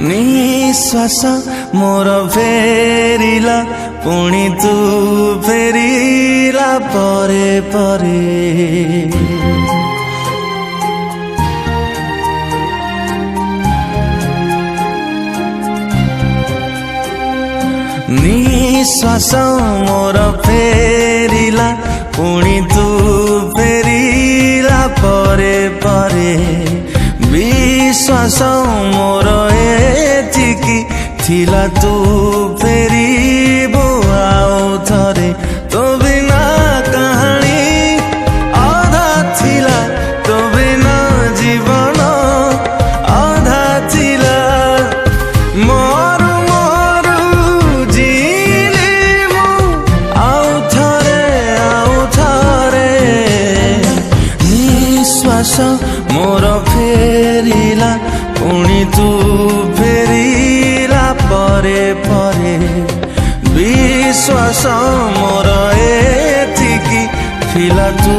निश्वास मोर फेरिला पुणी तू फेरिला परे परे निश्वास मोर फेरिला पुणी तू फेरिला परे परे विश्वास मोर एतिकी थिला तू फेरिबो आउ थरे तो बिना कहानी आधा थिला तो बिना जीवन आधा थिला मोरू मोरू जीली मु आउ थरे निश्वास मोर फेरिला पुणी तू फेरिला परे परे विश्वास मोर एतिकी थिला तू